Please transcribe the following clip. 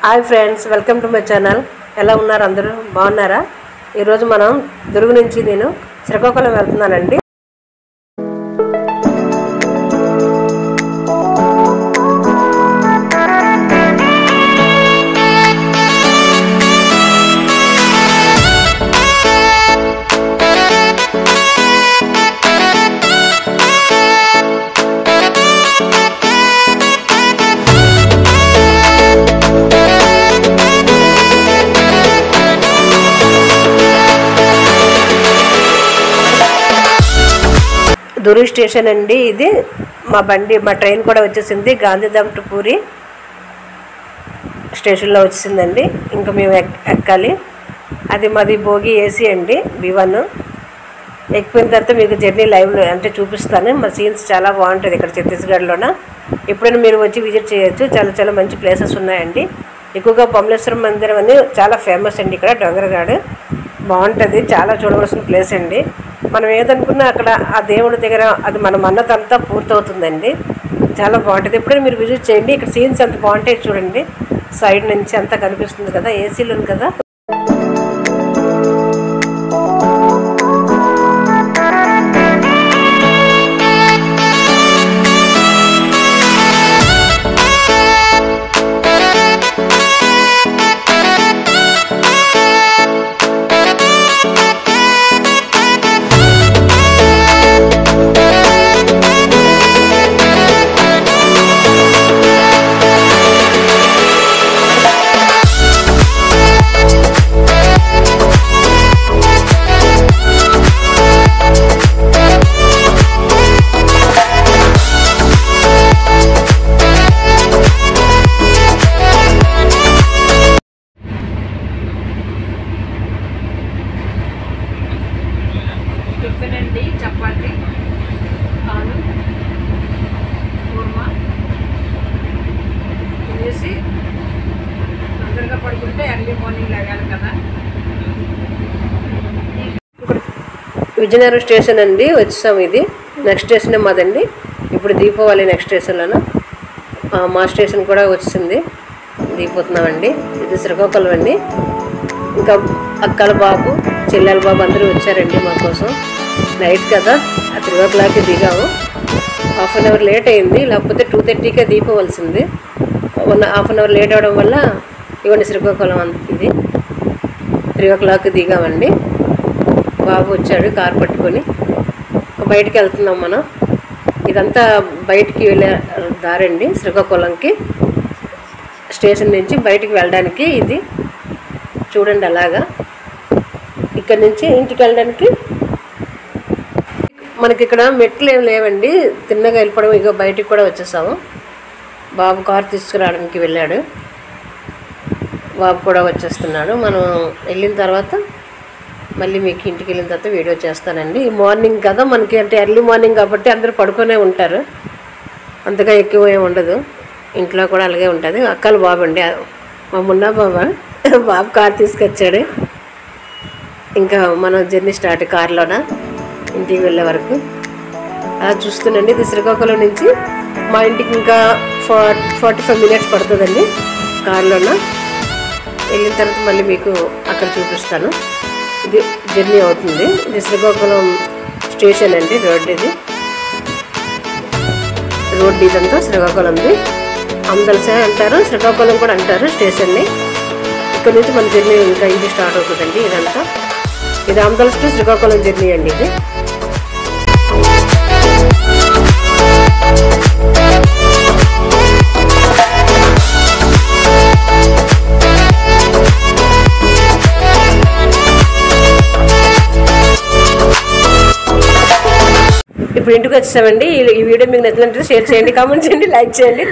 Hi friends, welcome to my channel. ఎలా ఉన్నారు అందరూ? బాగున్నారా? ఈరోజు మనం దుర్గు నుంచి నేను శ్రీకాకుళం వెళ్తున్నానండి. దుర్గ్ స్టేషన్ అండి. ఇది మా ట్రైన్ కూడా వచ్చేసింది. గాంధీధామ్ టు పూరి స్టేషన్లో వచ్చేసిందండి. ఇంకా మేము ఎక్కాలి. అది మాది భోగి ఏసీ అండి, B1. ఎక్కిపోయిన తర్వాత మీకు జర్నీ లైవ్లో అంటే చూపిస్తాను. మా సీన్స్ చాలా బాగుంటుంది ఇక్కడ ఛత్తీస్గఢ్లోన. ఎప్పుడైనా మీరు వచ్చి విజిట్ చేయొచ్చు. చాలా చాలా మంచి ప్లేసెస్ ఉన్నాయండి. ఎక్కువగా బమలేశ్వర మందిరం అని చాలా ఫేమస్ అండి ఇక్కడ. డొంగరగాడు బాగుంటుంది, చాలా చూడవలసిన ప్లేస్ అండి. మనం ఏదనుకున్నా అక్కడ ఆ దేవుడి దగ్గర అది మన మన్నతంతా పూర్తవుతుందండి. చాలా బాగుంటుంది. ఎప్పుడైనా మీరు విజిట్ చేయండి. ఇక్కడ సీన్స్ ఎంత బాగుంటాయి చూడండి. సైడ్ నుంచి అంతా కనిపిస్తుంది కదా, ఏసీలు ఉంది కదా. టిఫిన్ అండి, చపాతి, ఆలు కూర్మా తినేసి తొందరగా పడుకుంటే ఎర్లీ మార్నింగ్ లేగాలి కదా. విజయనగరం స్టేషన్ అండి, వచ్చాము. ఇది నెక్స్ట్ స్టేషన్ మాదండి. ఇప్పుడు దీపావళి నెక్స్ట్ స్టేషన్లోన మా స్టేషన్ కూడా వచ్చింది. దిగిపోతున్నామండి. ఇది శ్రీకాకుళం అండి. ఇంకా అక్కల బాబు, చెల్లెల బాబు అందరూ వచ్చారండి మా కోసం. నైట్ కదా, 3 o'clock దిగాము. హాఫ్ అన్ అవర్ లేట్ అయింది. లేకపోతే 2:30కే దిగిపోవలసింది. హాఫ్ అన్ అవర్ లేట్ అవడం వల్ల ఇవ్వండి శ్రీకాకుళం ఇది 3 o'clock దిగామండి. బాబు వచ్చాడు కారు పట్టుకొని. బయటికి వెళ్తున్నాం మనం. ఇదంతా బయటికి వెళ్ళే దారండి శ్రీకాకుళంకి. స్టేషన్ నుంచి బయటికి వెళ్ళడానికి ఇది చూడండి. అలాగా ఇక్కడ నుంచి ఇంటికి వెళ్ళడానికి మనకి ఇక్కడ మెట్లు ఏమి లేవండి. తిన్నగా వెళ్ళిపోవడం. ఇక బయటికి కూడా వచ్చేసాము. బాబు కారు తీసుకురావడానికి వెళ్ళాడు. బాబు కూడా వచ్చేస్తున్నాడు. మనం వెళ్ళిన తర్వాత మళ్ళీ మీకు ఇంటికి వెళ్ళిన తర్వాత వీడియో చేస్తానండి. మార్నింగ్ కదా మనకి, అంటే ఎర్లీ మార్నింగ్ కాబట్టి అందరూ పడుకునే ఉంటారు. అంతగా ఎక్కువ ఏమి ఉండదు. ఇంట్లో కూడా అలాగే ఉంటుంది. అక్కల బాబు అండి, మా మున్నా బాబు కారు తీసుకొచ్చాడు. ఇంకా మనం జర్నీ స్టార్ట్ కారులోన ఇంటికి వెళ్ళే వరకు. అలా చూస్తుండండి. ఇది శ్రీకాకుళం నుంచి మా ఇంటికి ఇంకా 45 minutes పడుతుందండి కారులోన. వెళ్ళిన తర్వాత మళ్ళీ మీకు అక్కడ చూపిస్తాను. ఇది జర్నీ అవుతుంది. ఇది శ్రీకాకుళం స్టేషన్ అండి. రోడ్డు ఇదంతా శ్రీకాకుళంది. అందల్సే అంటారు, శ్రీకాకుళం కూడా అంటారు స్టేషన్ని. ఇక్కడ నుంచి మన జర్నీ ఇంకా ఇది స్టార్ట్ అవుతుందండి. ఇదంతా ఇది ఆంధ్రస్ టు శ్రీకాకుళం జర్నీ అండి. ఇది ఇప్పుడు ఇంటికి వచ్చేసామండి. ఈ వీడియో మీకు నచ్చినట్లయితే షేర్ చేయండి, కామెంట్ చేయండి, లైక్ చేయండి.